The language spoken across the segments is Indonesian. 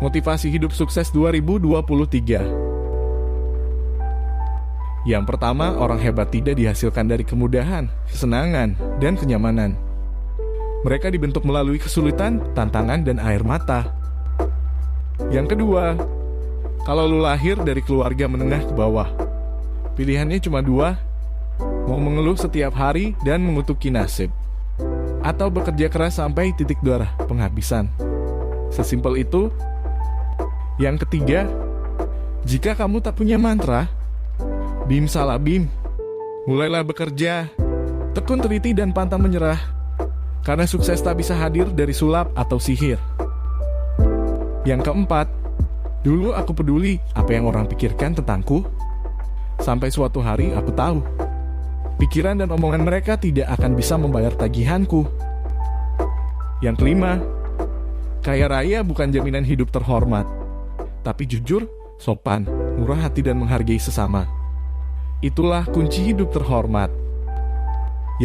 Motivasi hidup sukses 2023. Yang pertama, orang hebat tidak dihasilkan dari kemudahan, kesenangan, dan kenyamanan. Mereka dibentuk melalui kesulitan, tantangan, dan air mata. Yang kedua, kalau lu lahir dari keluarga menengah ke bawah, pilihannya cuma dua, mau mengeluh setiap hari dan mengutuki nasib, atau bekerja keras sampai titik darah penghabisan. Sesimpel itu. Yang ketiga, jika kamu tak punya mantra, bim salah bim, mulailah bekerja, tekun teliti dan pantang menyerah, karena sukses tak bisa hadir dari sulap atau sihir. Yang keempat, dulu aku peduli apa yang orang pikirkan tentangku, sampai suatu hari aku tahu, pikiran dan omongan mereka tidak akan bisa membayar tagihanku. Yang kelima, kaya raya bukan jaminan hidup terhormat, tapi jujur, sopan, murah hati dan menghargai sesama. Itulah kunci hidup terhormat.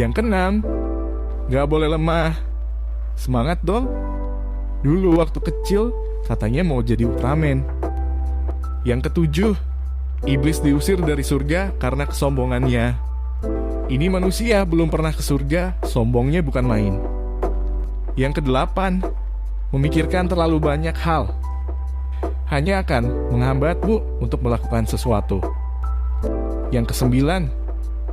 Yang keenam, gak boleh lemah. Semangat dong. Dulu waktu kecil, katanya mau jadi Ultraman. Yang ketujuh, iblis diusir dari surga karena kesombongannya. Ini manusia belum pernah ke surga, sombongnya bukan main. Yang kedelapan, memikirkan terlalu banyak hal hanya akan menghambatmu untuk melakukan sesuatu. Yang kesembilan,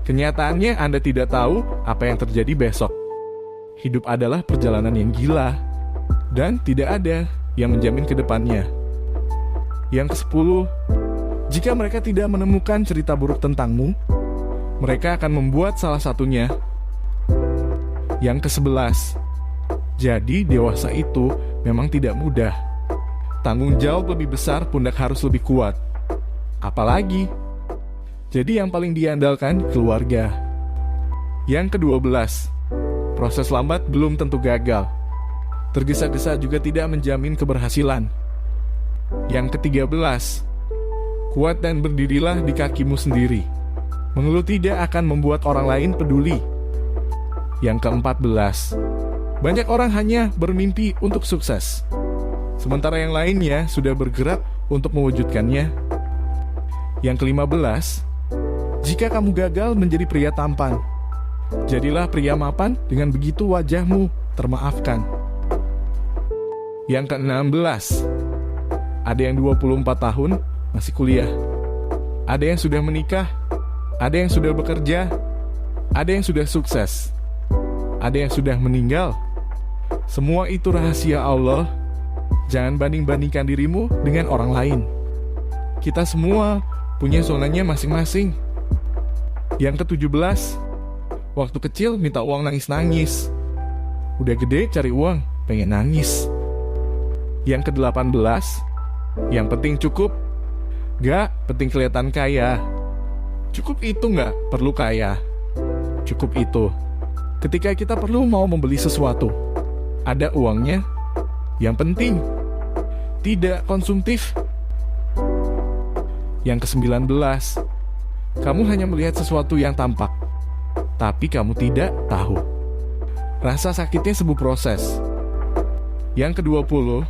kenyataannya Anda tidak tahu apa yang terjadi besok. Hidup adalah perjalanan yang gila, dan tidak ada yang menjamin ke depannya. Yang kesepuluh, jika mereka tidak menemukan cerita buruk tentangmu, mereka akan membuat salah satunya. Yang kesebelas, jadi dewasa itu memang tidak mudah. Tanggung jawab lebih besar, pundak harus lebih kuat. Apalagi? Jadi yang paling diandalkan keluarga. Yang ke-12, proses lambat belum tentu gagal. Tergesa-gesa juga tidak menjamin keberhasilan. Yang ke-13, kuat dan berdirilah di kakimu sendiri. Mengeluh tidak akan membuat orang lain peduli. Yang ke-14, banyak orang hanya bermimpi untuk sukses, sementara yang lainnya sudah bergerak untuk mewujudkannya. Yang ke-15, jika kamu gagal menjadi pria tampan, jadilah pria mapan dengan begitu wajahmu termaafkan. Yang ke-16, ada yang 24 tahun masih kuliah, ada yang sudah menikah, ada yang sudah bekerja, ada yang sudah sukses, ada yang sudah meninggal. Semua itu rahasia Allah. Jangan banding-bandingkan dirimu dengan orang lain. Kita semua punya zonanya masing-masing. Yang ke-17, waktu kecil minta uang nangis-nangis. Udah gede cari uang, pengen nangis. Yang ke-18, yang penting cukup. Gak penting kelihatan kaya. Cukup itu gak perlu kaya. Cukup itu ketika kita perlu mau membeli sesuatu, ada uangnya. Yang penting tidak konsumtif. Yang ke-19, kamu hanya melihat sesuatu yang tampak, tapi kamu tidak tahu rasa sakitnya sebuah proses. Yang ke-20,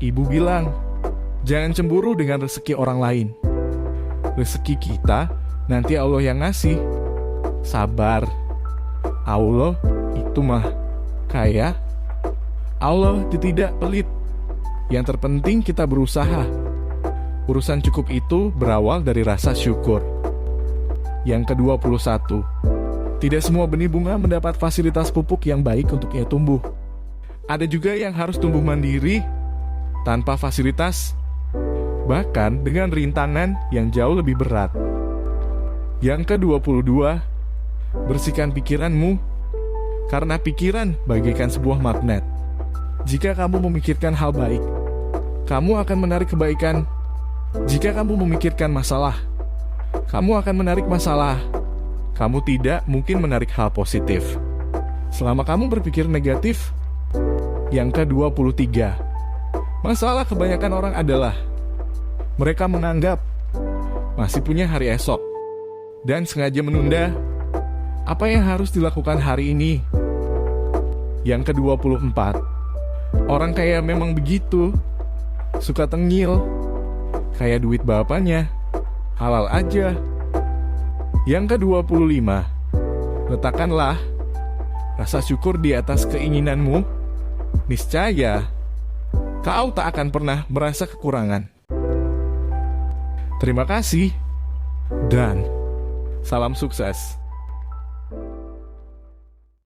ibu bilang, jangan cemburu dengan rezeki orang lain. Rezeki kita nanti Allah yang ngasih. Sabar. Allah itu mah kaya. Allah tidak pelit. Yang terpenting kita berusaha. Urusan cukup itu berawal dari rasa syukur. Yang ke-21, tidak semua benih bunga mendapat fasilitas pupuk yang baik untuk ia tumbuh. Ada juga yang harus tumbuh mandiri tanpa fasilitas, bahkan dengan rintangan yang jauh lebih berat. Yang ke-22, bersihkan pikiranmu, karena pikiran bagaikan sebuah magnet. Jika kamu memikirkan hal baik, kamu akan menarik kebaikan. Jika kamu memikirkan masalah, kamu akan menarik masalah. Kamu tidak mungkin menarik hal positif selama kamu berpikir negatif. Yang ke-23, masalah kebanyakan orang adalah mereka menganggap masih punya hari esok dan sengaja menunda apa yang harus dilakukan hari ini. Yang ke-24, orang kaya memang begitu. suka tengil, kayak duit bapaknya, halal aja. Yang ke-25, letakkanlah rasa syukur di atas keinginanmu. Niscaya kau tak akan pernah merasa kekurangan. Terima kasih dan salam sukses.